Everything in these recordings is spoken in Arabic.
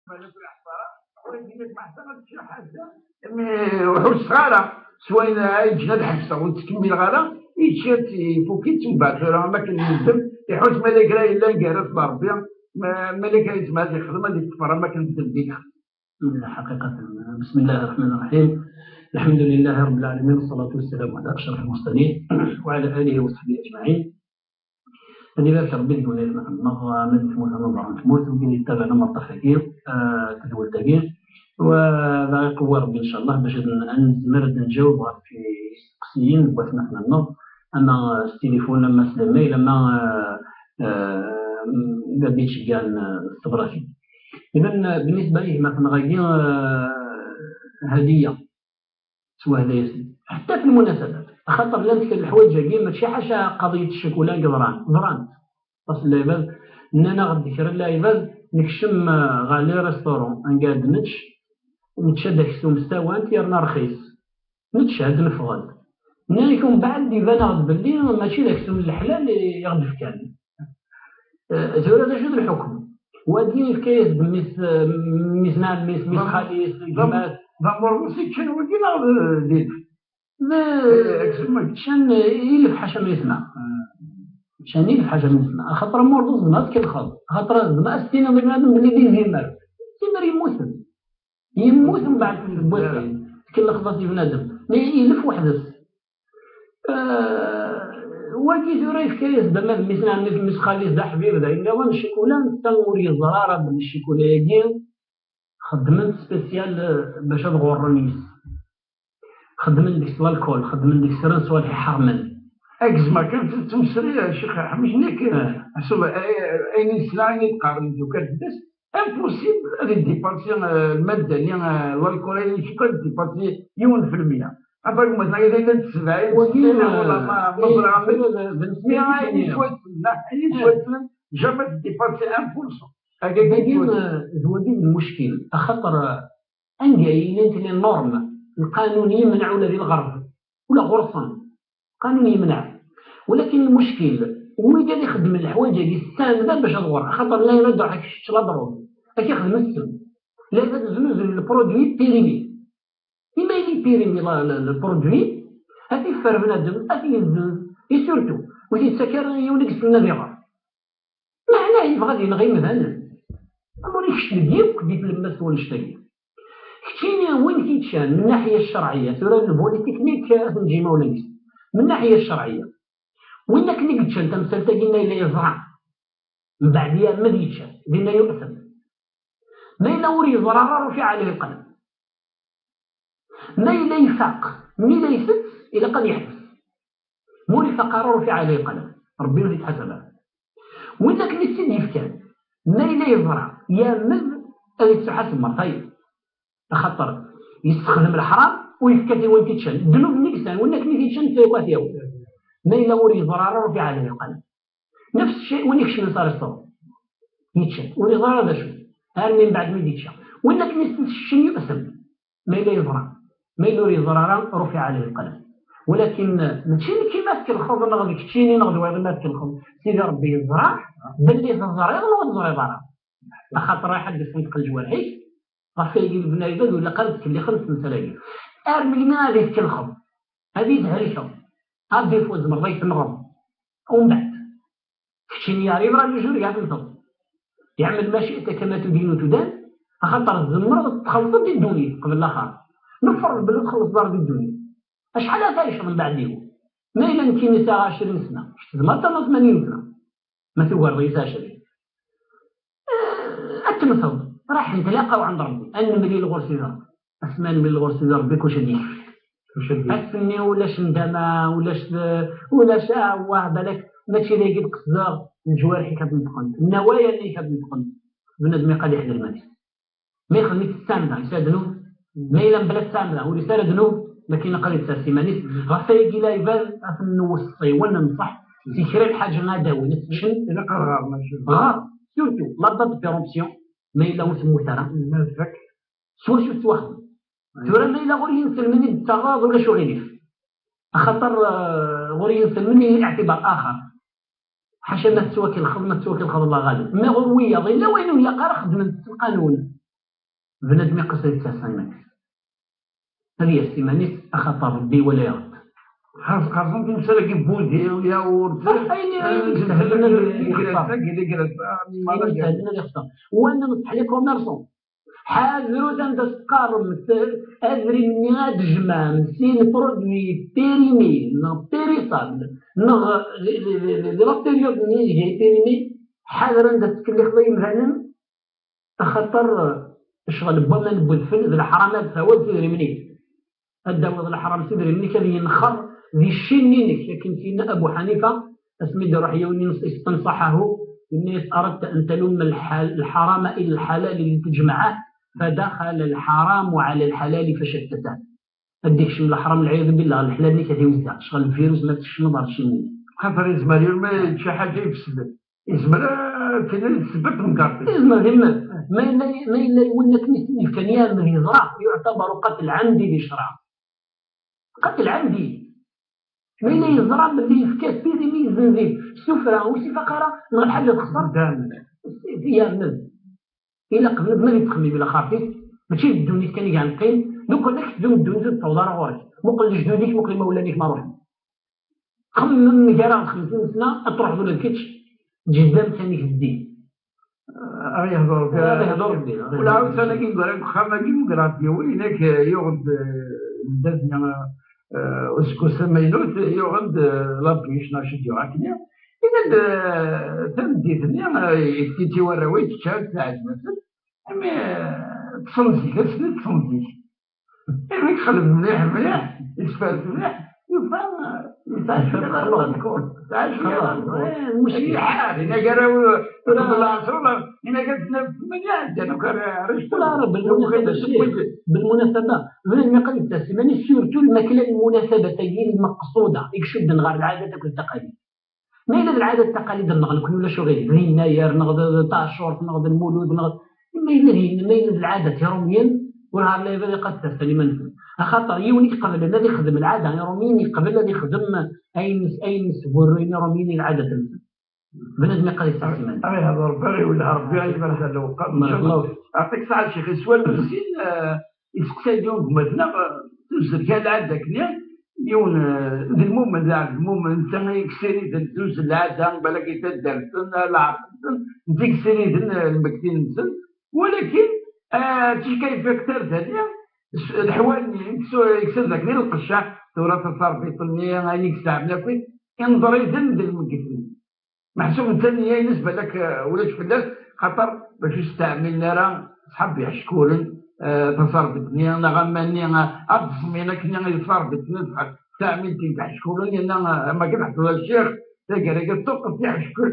مالك الحصاره ولكن مع حتى شي حاجه وحوش صغيره سواء يتجنى الحبسه وتكمل غادا يتشات يفوكيت ومن بعد ما كان يندم يحوس مالك راه الا نقارس بربي مالك يسمع هذه يخدم هذيك الكفاره ما كندم بيها. حقيقة بسم الله الرحمن الرحيم. الحمد لله رب العالمين والصلاة والسلام على أشرف المرسلين وعلى آله وصحبه أجمعين. أنا لا ربي يقول لنا نظرة من تموت نظرة تموت وكي يتبع نمط التفكير تدول تغيير وذا قوة ربي إن شاء الله باش نمرد نجاوب في قصيين بغيتنا حنا النظر أما التليفون أما الميل أما ما بيتش كاع نصبر فيه. إذا بالنسبة ليه مثلا غير هدية سواء هدايا حتى في المناسبات خاطر لا نسال الحوايج كاع ماشي حاجة قضية الشوكولا قدران بس العباد إن أنا غادي كرا العباد نكشم غالي ريستورون نقعد نتشاد داك السوم مستوى تيرنا رخيص نتشاد نفغل نايكم بعد يبان غد بلي ماشي داك السوم الحلال يغدف كان زورا دا شنو الحكم واديني في كيس ميزنان ميس خاليس جمال ضمور سيتشن وكيلا ديت ما شان يلف حاجه ما يسمع شان يلف حاجه ما يسمع خاطر مرض زعما كيدخل خاطر زعما استينا بنادم اللي يزمر يموت من بعد البوين كل لحظه بنادم ما يلف وحده واكي زوري في كيس زعما ميزنان ميس خاليس دا حبيب دا إلا وان الشيكولا تنوري الزراره بالشيكولا ياكي خدمت سبيسيال باش تغور النيس خدمت ديك الكول خدمت ديك السرن صوالح حرمن اكزما كانت تمسري يا شيخ حميد نيك حسب اين سلاين يتقارن دوكا الناس امبوسيبل هذه ديبارسي الماده اللي الكول اللي كانت ديبارسي 1% ابغى مثلا اذا كانت 70 ولا ما مزرعه بالنسبه لي شويه لا شويه جابت ديبارسي 1%. هو المشكل خاطر عندي انت النورم القانوني يمنعوا الذي الغرب ولا غرصا قانوني يمنع ولكن المشكل هو قاعد يخدم الحوايج اللي السامده باش تغور خاطر لا يرد عليك لا ضروري كي يخدم السم لا يزوز البرودوي بيريمي إما يلي بيريمي البرودوي هاتي فار بنادم هاتي يزوز سورتو وزيد سكر يونكس لنا ذغر معناه يبغى ينغي مثلا أموري كشتلقيوك ديك المس ونشتري كتيني وين كيتشان من الناحية الشرعية سورة البوليتكنيك نجي مولانيس من الناحية الشرعية وينك نيكتشان تمثلت قلنا إلا يزرع من بعديها ما ديتشان قلنا يؤثم ما ينوري يزرع رفع عليه القلم ما إلا يفاق مي لا يسد إلا قد يحبس موري فقار رفع عليه القلم ربي يريد حسبها وينك نسيد يفتان ما إلا يزرع يا مذ اللي تحسب مرتين خطر يستخدم الحرام ويفكتي وين كيتشان الذنوب نيكسان وينك نيكيتشان تيوات يوم ما إلا وري ضرر رفع عليه القلم نفس الشيء وين يكشف صار الصوت يتشان وري ضرر هذا شو هل من بعد ما يتشان وينك نستشن يقسم ما إلا يزرع ما إلا وري ضرر رفع عليه القلم ولكن ماشي كيما كالخوض نغدي كتشيني نغدي واحد ما كالخوض سيدي ربي يزرع بلي الزرع ولا الزرع ضرر خاطر واحد يصنق الجوارح راه فايق البنايبات ولا قربت اللي 5 مسالايين ارمي ما غادي تلخم هذه زهريشه غادي فوز مره يتنغم ومن بعد كتشيني يعرف راه يجري قاعد ينتظر يعمل ما شئت كما تدين وتدان خاطر الزمر تخلص دي الدنيا قبل الاخر نفر بلا تخلص دار دي الدنيا شحال تعيش من بعديه ما إلا يمكن نساء 20 سنه زعما حتى 80 سنه ما توريش 20 اتمثل راح نتلاقاو عند ربي نملي الغرسيزر اسمان من الغرسيزر بك واش ديك اسني ولاش ندمه ولاش واه بالك ماشي اللي يجيب قصدار الجوارح كتنطقن النوايا اللي كتنطقن بنادم يقاد يحضر الماء ما يخدمش السامده يسادنو ما الا بلا السامده ورساله ذنوب ما كاين قضيه تسمانيس راه فايقي لا يبان في النوصي ولا نصح سيكري الحاجه ناداوي نتشن الا قرار ماشي غار سورتو لا دات بيرومبسيون ما إلا وسمو ترى سوا شفت واحد ترى ما إلا غوري ينسل مني التغاض ولا شو غيريف خاطر غوري ينسل مني اعتبار آخر حاشا ما تسواك الخض ما تسواك الخض الله غالب ما غروية لا وين ويا قرا خدمة القانون بنادم يقص يتساسينك هذه السيمانيس أخطر ربي ولا يغض خاصة تمسلك بودي ويا ورد وانا نصح لك كوميرسون حاذروا تنتسقار اذري مني غاد جمع مسين برودوي بيريمي نغ بيريصابل نغ لا بيريود ني جاي بيريمي حاذر انت تكلف ضي مثلا تخطر شغل بوما نبوذ فل ذي الحرامات ثواب تدري مني الدواء ذي الحرام تدري مني كذي ينخر ذي الشنينك لكن فينا أبو حنيفة اسمي روح يوني استنصحه إني أردت أن تلم الحرام إلى الحلال لتجمعه فدخل الحرام على الحلال فشتته أديك شم الحرام العياذ بالله الحلال اللي كذي وزع شغل الفيروس ما تشنو الشنين خاطر يزمر ما شي حاجة يفسد يزمر كذا يثبت مقاطع يزمر ما إلا يولك مثل كان يعمل يزرع يعتبر قتل عمدي بشرع قتل عمدي ما إلا يزرع باللي يفكاس بيدي مي زنزين سفرة وسي فقرة من الحاجة تخسر دام يا بنت إلا قبل ما يتخمي بلا خاطيك ماشي الدوني كان يقع نقيم لو كنا كتبدو الدوني التوضار غورك مقل جدوديك مقل مولانيك ما روح خمم مجرى 50 سنة تروح ذو الكتش جدا ثاني في الدين يهضر بها ولا عاود انا كي نقول لك خا كي مقراتي وينك يغد دازنا اسكو سمينوت يغد لابيش ناشد يعاكني إذا تمديتني كي وراويت شاد ساعات مثلا أما تصنتي كتسند تصنتي إما يخلف مليح يتفارس مليح يفهم يتعشر خلاص يكون تعشر مش حال إنا قالوا بالعصر إنا قلت مجال أنا كان رشت لا رب بالمناسبة من ما قلت تسمعني سورتو الماكلة المناسبتين المقصودة يكشد نغار العادة تاكل التقاليد ما إلا العادة التقاليد نغلق ولا شو غير يناير نغض تاع الشورت نغض المولود نغض ما إلا العادة يوميا ونهار لا يبدا قد تستلم منه خاطر يونيك قبل الذي يخدم العادة يوميا قبل الذي يخدم أين سبورين يوميا العادة تنزل بنادم يقدر يستعمل هذا ربي ولا ربي يبان هذا الوقت أعطيك ساعة شيخ سؤال مسكين يسكت يوم مثلا تنزل كان العادة كنيا يون ذي المهم انت يكسري تدوز العاده بالك يتدرس العقل انت يكسري المكتين ولكن كيف كثرت هذه الحوال يكسر لك غير القشة ثورة تصرفي طنية يكسر لك ينظر يزند المكتين محسوب الثانية بالنسبة لك ولاش فلاس خاطر باش يستعمل راه صحاب يحشكولن تصرفتني أنا غماني أتصمينا كنا يتصرفتني تعملتي تحشكولن أنا ما كنت حتى الشيخ تقرا توقف يحشكول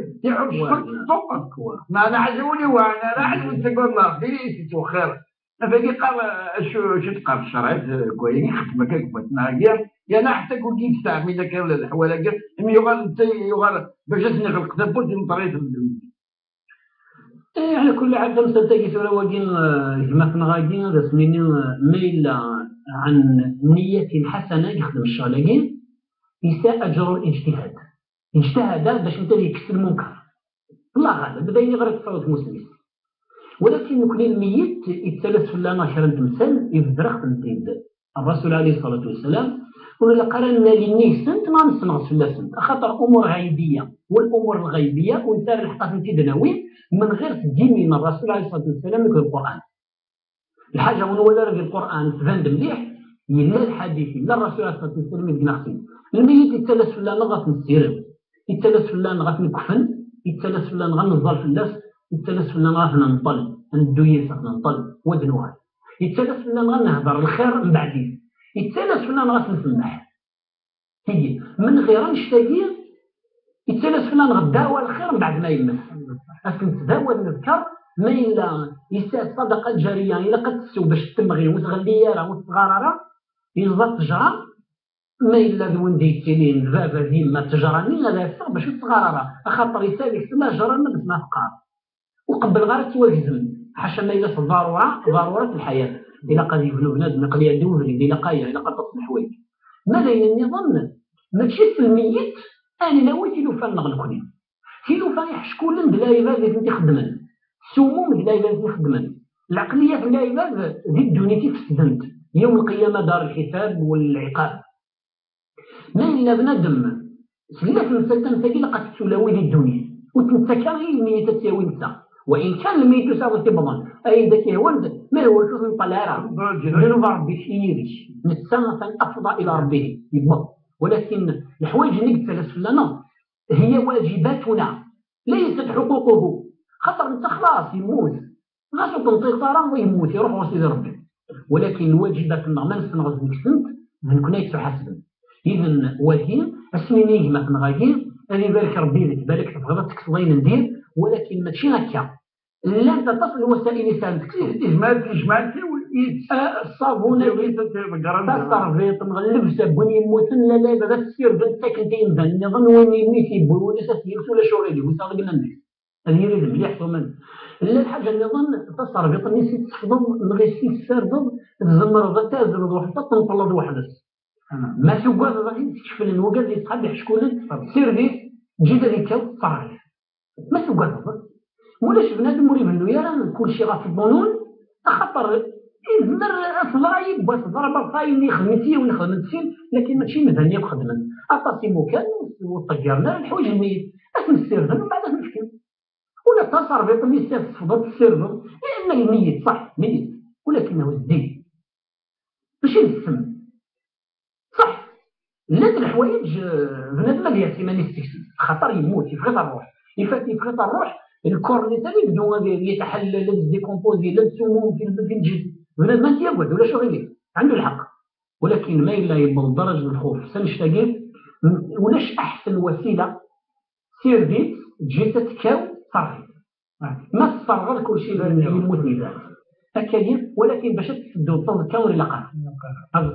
توقف ما أنا عجبوني وأنا لا عجبني تقول الله بيسي خير فقي قال شو تقال الشرعية كويس خدمة كبتنا يا أنا حتى قلت لي تستعمل لك الحوالة كاع يغال باش نغلق دابا من طريقة على كل عادة مسلتقي سورة وقين جمعنا غاقين هذا سميني ميل عن نية الحسنة يخدم الشغلين يساء أجر الاجتهاد اجتهاد باش انت يكسر المنكر الله غالب بدا يغرق فوت مسلم ولكن كل الميت يتسلس في الله ناشر تمثال يفدرخ تنتيد الرسول عليه الصلاة والسلام ولا قرنا للنيس سنت ما نصنغ في الله سنت خاطر أمور غيبية والأمور الغيبية وانتار الحقات نتيدناوي من غير تجي من الرسول عليه الصلاة والسلام يقول القرآن الحاجة من ولا رجل القرآن تفند مليح يلا الحديث لا الرسول عليه الصلاة والسلام يبقى نخسي الميت يتسلس في الله نغط نسير يتسلس في الله نغط نكفن يتسلس في الله نغط نظل في الناس يتسلس في الله نغط ننطل ندويس ننطل ودنوها يتسلس في الله نغط نهضر الخير من بعدين يتسلس في الله نغط نسمح تيجي من غير نشتاقي يتسلس في الله نغط داوى الخير من بعد ما يمس أصل تداوى نذكر ما إلا يساعد صدقة جارية إلا قد تسو باش تمغي وتغلي راه وتغاررة يزبط تجرى ما إلا ذو دي تسيلين بابا ديما تجراني لا يفرق باش تغاررة خاطر يسالك سما جرى بس ما فقار وقبل غير توازن حاشا ما إلا ضرورة الحياة إلا قد يبنوا بنادم قد يدوه إلا قاية إلا قد تصلح حوايج ماذا النظام ماشي في الميت أنا نويت لو فان نغلقني كيلو فان يحشكولن دلايبات اللي خدمن سموم دلايبات اللي خدمن العقلية في العباد ذي الدنيا تفسدنت يوم القيامة دار الحساب والعقاب. ما إلا بنادم سلاف نسلتن تاكي لقد تسولاوي ذي الدنيا وتنسكر الميت تساوي نسا وإن كان الميت يساوي تبضان أي ذاك هو ما هو شوف نطلع ذنوب ربي كيريش نسا أفضى إلى ربه يبقى. ولكن الحوايج اللي قلت لنا هي واجباتنا ليست حقوقه. خاطر انت خلاص يموت غاسو تنطيق طارا ويموت يروح وسيد ربي. ولكن واجباتنا ما نستنغز نكسنت من كنا يتحاسبن. إذن وهي اسمي نيجمة نغاير أنا بارك ربي لك بالك تبغى تكسضين ندير ولكن ماشي هكا. لن تصل وسائل لسانك تجمعتي الصابون الترفيط نغلب سابون يموتن لا بدا تسير بنت ساكنتين بن نظن وين يميتي بول ولا ساسيرس ولا شوريلي وصار قلنا الناس هذه يريد مليح ثم لا الحاجه اللي نظن الترفيط نسيت تفضل نغيسي السردب تزمر تازرد وحتى تنطلد وحدس ما سوى غادي تكفل وقال لي صحابي شكون سيرفيس جيت هذيك صاري ما سوى ولاش بنادم مريب انه يرى كل شيء غا في الظنون خاطر يزمر صغايب باش ضرب صايم خدمتي ولا خدمتين لكن ماشي مدنيه بخدمت اطاسي مكان وطيرنا الحوايج الميت اسم السيرفر ومن بعد نمشي ولا تصرف اللي يستفضل السيرفر لان الميت صح ميت ولكنه الدين ماشي السم صح لا الحوايج بنادم ما ياسي ما يستكشف خطر يموت يفقد الروح يفقد الروح الكور اللي ثاني بدون يتحلل ديكومبوزي لا السموم في الجسم بنادم ما يقعد ولا شو غير عنده الحق. ولكن ما الا يبلغ درجه الخوف سنشتاقي ولاش احسن وسيله سيرفيس تجي تتكاو صافي ما تصرغ كل شيء يموت لذاته هكا ولكن باش تسدو تذكر ولا قال